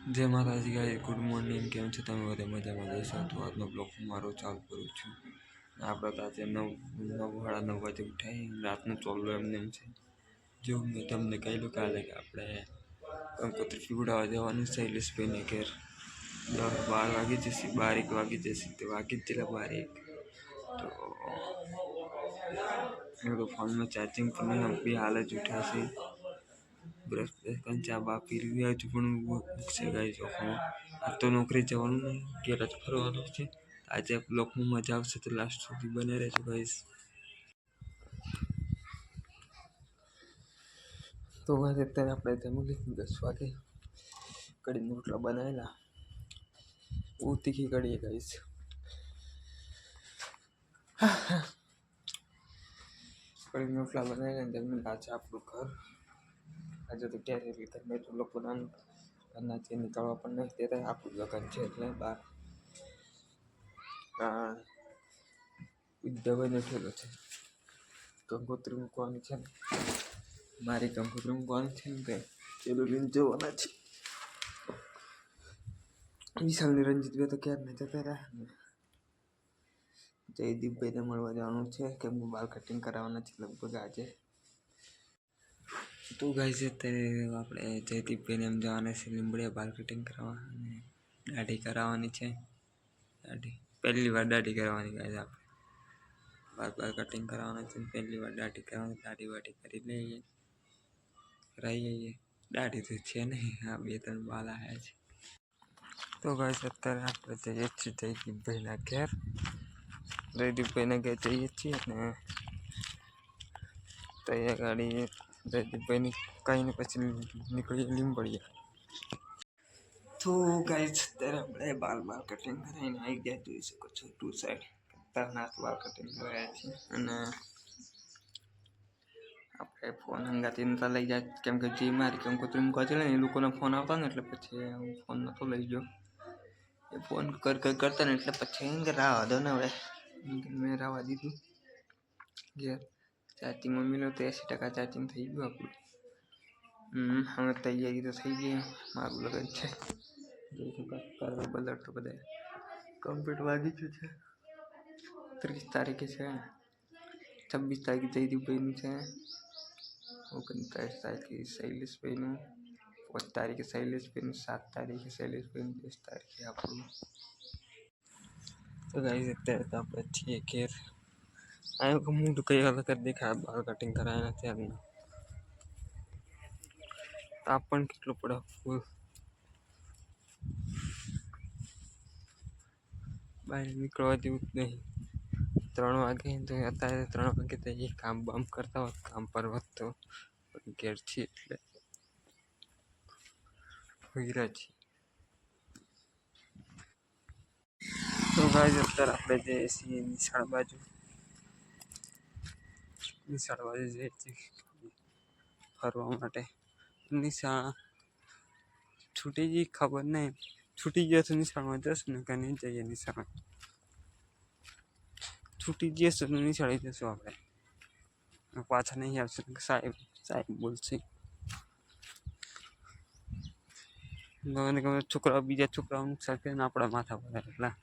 जय माताजी guys, good morning. केम छो તમે બધા મજામાં જશો તો આજનો બ્લોગ મારો ચાલુ કરું છું। આપણે તો આજે 9:30 વાગે ઉઠાઈ રાતનું ચોલ્લો એમને એમ છે। જો મેં તમને કહેલું કાલે કે આપણે કંકોત્રી પીવડાવવા જવાનું છે શૈલેષભાઈને ઘેર 10-12 વાગી જશે, 12 વાગી જશે તો વાગી જ જેલા 12 તો मेरे फोन में चार्जिंग तो नहीं, हम भी हाल જ उठा છે। બ્રશ ચા બા પી લીધી હજુ પણ મૂકશે ગાઈસ। આ તો નોકરી જવાનું નહીં, ઘેર જ ફરવાનું છે। આજે બ્લોગમાં મજા આવશે તો લાસ્ટ સુધી બને રહેજો ગાઈસ। તો ગાઈસ અત્યારે આપણે જમી લીધું 10 વાગે, કઢીના રોટલા બનાવેલા, બહુ તીખી કઢી ગાઈસ। કઢીના રોટલા બનાવેલા જમીને આજે આપણું ઘર આજે તો ક્યારે રીતે મેં તો લોકો ઘરના જે નીકળવા પણ નહીં દેતા, આપણું લગ્ન છે એટલે બહાર દવાઈ નથી છે। કંકોત્રી મૂકવાની છે ને, મારી કંકોત્રી મૂકવાની છે ને તે પેલું લઈને જવાના છે। વિશાલની રંજીત બે તો ક્યારે નહીં જતા રહ્યા ને। જયદીપભાઈને મળવા જવાનું છે કેમ કે બાલ કટિંગ કરાવવાના છે લગભગ આજે। તો ગાઈસ અત્યારે આપણે જયદીપભાઈને એમ જવાના છે લીંબડિયા બાલ કટિંગ કરાવવા અને દાઢી કરાવવાની છે। દાઢી પહેલી વાર દાઢી કરવાની ગાઈસ, આપણે બાલ કટિંગ કરાવવાના છે, પહેલી વાર દાઢી કરવાની। દાઢી વાઢી કરી લઈએ, કરાવી લઈએ। દાઢી તો છે નહીં, આ 2-3 બાલ આવ્યા છે। તો ગાઈસ અત્યારે આપણે જઈએ છીએ જયદીપભાઈના ઘેર, જયદીપભાઈના ઘેર જઈએ છીએ અને તૈયાર ગાડી જયદીપભાઈની કહીને પછી નીકળીએ લીંબડિયા। તો ગાઈસ અત્યારે આપણે બાલ કટિંગ કરાવીને આવી ગયા, જોઈ શકો છો 2 સાઈડ ખતરનાક બાલ કટિંગ કરાયા છે। અને આપણે ફોન હંગાથી નતા લઈ જાય કેમ કે જે મારી કંકોત્રી મૂકવા ચડે ને એ લોકોના ફોન આવતા ને એટલે પછી હું ફોન નતો લઈ ગયો। એ ફોન કરતા ને એટલે પછી રાવા દો ને હવે મેં રાવા દીધું। ઘેર ચાર્જિંગ મમ્મીનો તો 80% ચાર્જિંગ થઈ ગયું આપણું। હવે તૈયારી તો થઈ ગઈ, મારું લગન છે કલર બલર તો બધા કમ્પ્લીટ વાગી ગયું છે। 30 તારીખે છે, 26 તારીખે જયદીપભાઈનું છે, 29 તારીખે શૈલેષભાઈનું, 5 તારીખે શૈલેષભાઈનું, 7 તારીખે શૈલેષભાઈનું, 10 તારીખે આપણું। તો ગાઈસ અત્યારે તો આપણે છીએ ઘેર। આયો કે મું તો કઈ અલગ જ દેખાય બાલ કટિંગ કરાયા નથી આનું। તાપ પણ કેટલો પડે ફૂલ, બહાર નીકળવા જેવું જ નહીં। 3 વાગે તો અત્યારે 3 વાગે તો એ કામ બામ કરતા હોત, કામ પર હોત તો પણ ઘેર છીએ એટલે હોઈરા છીએ। તો ગાઈસ અત્યારે આપણે જઈએ છીએ નિશાળ બાજુ જઈએ છીએ ફરવા માટે। નિશાળ છૂટી ગઈ ખબર નહીં, છૂટી ગયો તો નિશાળમાં જશું ને કે નહીં જઈએ નિશાળ, છૂટી જશે તો નિશાળે જશું આપણે, પાછા નહીં આવશે સાહેબ બોલશે। ગમે છોકરાઓ બીજા છોકરાઓનું નુકસાન કરીને આપણા માથા પર એટલા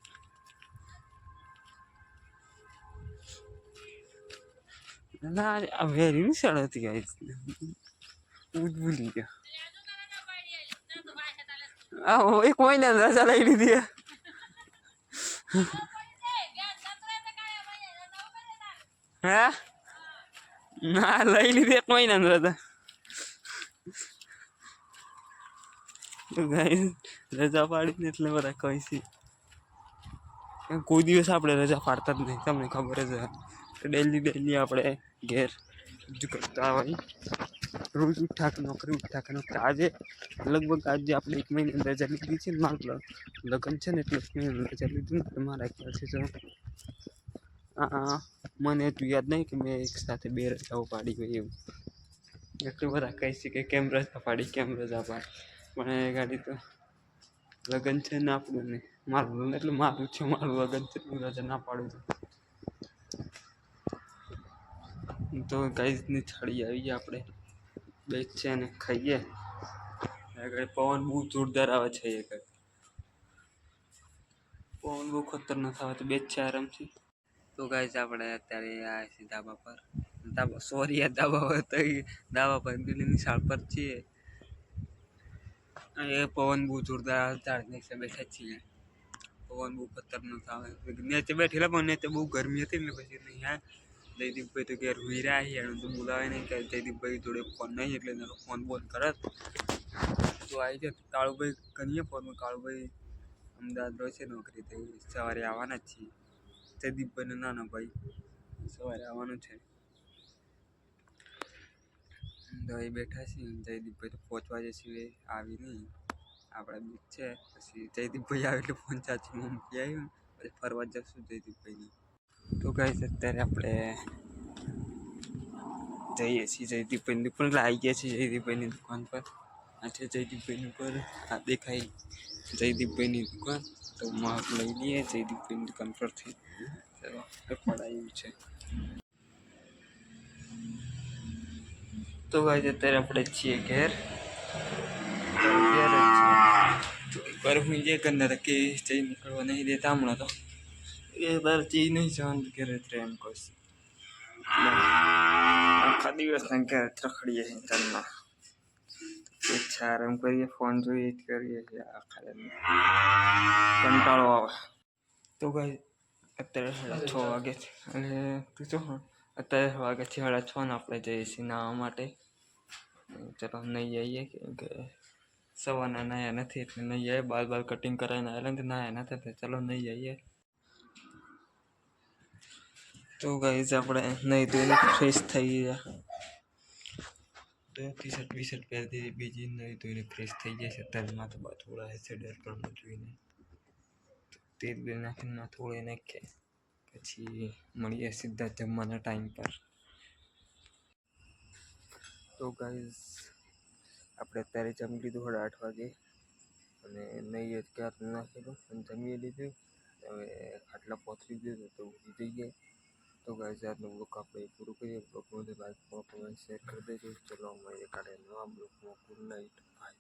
ના આ વેરી નિશાળ હતી ગાઈસ, ભૂલી ગયો। એક મહિના રજા લઈ લીધી। હે ના લઈ લીધી 1 મહિના રજા। રજા પાડીને એટલે બધા કહી છે કોઈ દિવસ આપણે રજા પાડતા જ નહીં, તમને ખબર જ છે। ડેલી આપણે ઘેર કરતા હોય, રોજ ઉઠા કે નોકરી આજે લગભગ આજે આપણે 1 મહિના રજા લીધી છે। મારું લગ્ન છે ને એટલે 1 મહિના રજા લીધી ને મારા ખ્યાલથી તો મને એટલું યાદ નહીં કે મેં એક સાથે 2 રજાઓ પાડી હોય એવું। એટલું બધા કહી છે કે કેમ રજા પાડી પણ એ ગાડી તો લગ્ન છે ને આપણું નહીં, મારું એટલે મારું છે, મારું લગ્ન છે, રજા ના પાડું તો ગાઈસ ની થાળી આવી આપણે બેસીએ અને ખાઈએ। આગળ પવન બહુ જોરદાર આવે છે. એક પવન બહુ ખતરનાક આવે તો બે જ છે આરામથી. તો ગાઈસ આપણે અત્યારે આ છે ધાબા પર, સોરી આ ધાબા પર તો ધાબા પર દિલ્હીની શાળ પર છીએ. એ પવન બહુ જોરદાર ઝાડ નીચે બેઠા છીએ. પવન બહુ ખતરનાક આવે. નીચે બેઠેલા પણ નીચે બહુ ગરમી હતી ને પછી અહીંયા જયદીપભાઈ તો ઘેર હુઈ રહ્યા છે. એનું તો બોલાવે નહીં કે જયદીપભાઈ જોડે ફોન નહીં એટલે એનો ફોન બોન કરત તો આવી જાય. કાળુભાઈ કરીએ ફોનમાં. કાળુભાઈ અમદાવાદ રહે છે નોકરી થઈ. સવારે આવવાના જ છીએ. જયદીપભાઈનો નાનો ભાઈ સવારે આવવાનું છે. તો એ બેઠા છીએ. જયદીપભાઈ તો પહોંચવા જશે, આવી નહીં. આપણે બીક છે. પછી જયદીપભાઈ આવે એટલે ફોન ચાર્જિંગમાં મૂકી આવ્યું. પછી ફરવા જશું જયદીપભાઈને. તો ગાઈસ અત્યારે આપણે જઈએ છીએ જયદીપભાઈની દુકાન. એટલે આવી ગયા છીએ જયદીપભાઈની દુકાન પર. આ છે જયદીપભાઈની પર. આ દેખાય જયદીપભાઈની દુકાન. તો માપ લઈ લઈએ જયદીપભાઈની દુકાન પરથી. પડાયું છે. તો ગાઈસ અત્યારે આપણે છીએ ઘેર. પર હું જે કરનાર કે જઈ નીકળવા નહીં દેતા હમણાં તો. એ બાર જઈ નહીં જવાનું ઘરે એમ કહીશ. આખા દિવસના ઘેર રખડીએ છીએ ઘરના. ઈચ્છા આરામ કરીએ, ફોન જોઈએ જ કરીએ છીએ. આખા કંટાળો આવે. તો ગાઈસ અત્યારે 6 વાગે છે અને તું શું અત્યારે વાગે છે 6:30 ને આપણે જઈએ છીએ નાહવા માટે. ચલો નહીં આવીએ કેમ કે સવારના નાયા નથી એટલે નહીં આવીએ. બાલ કટિંગ કરાવીને આવેલા ને નાયા નથી એટલે ચલો નહીં આવીએ. તો ગાઈસ આપણે નહીં ધોઈને ફ્રેશ થઈ ગયા. તો ટી-શર્ટ પહેરી દીધી. બીજી નહીં ધોઈને ફ્રેશ થઈ જાય છે. અત્યારે માથું બાથું ઉડાવે છે ડરપણમાં જોઈને. તેલ બેલ નાખીને માથું ઉડાવી નાખીએ. પછી મળીએ સીધા જમવાના ટાઈમ પર. તો ગાઈસ આપણે અત્યારે જમી લીધું 8:30 વાગે અને નહીં જ ક્યાં નાખેલું અને જમી લીધું. હવે ખાટલા પોતરી દીધું તો ઊભી જઈએ. તો ગાઈસ આજનો બ્લોગ આપણે પૂરું કરીએ. બ્લોગમાં લાઈક કોમેન્ટ શેર કરી દેજો. ચલો મળીએ કાલે નવા બ્લોગમાં. Good night, by.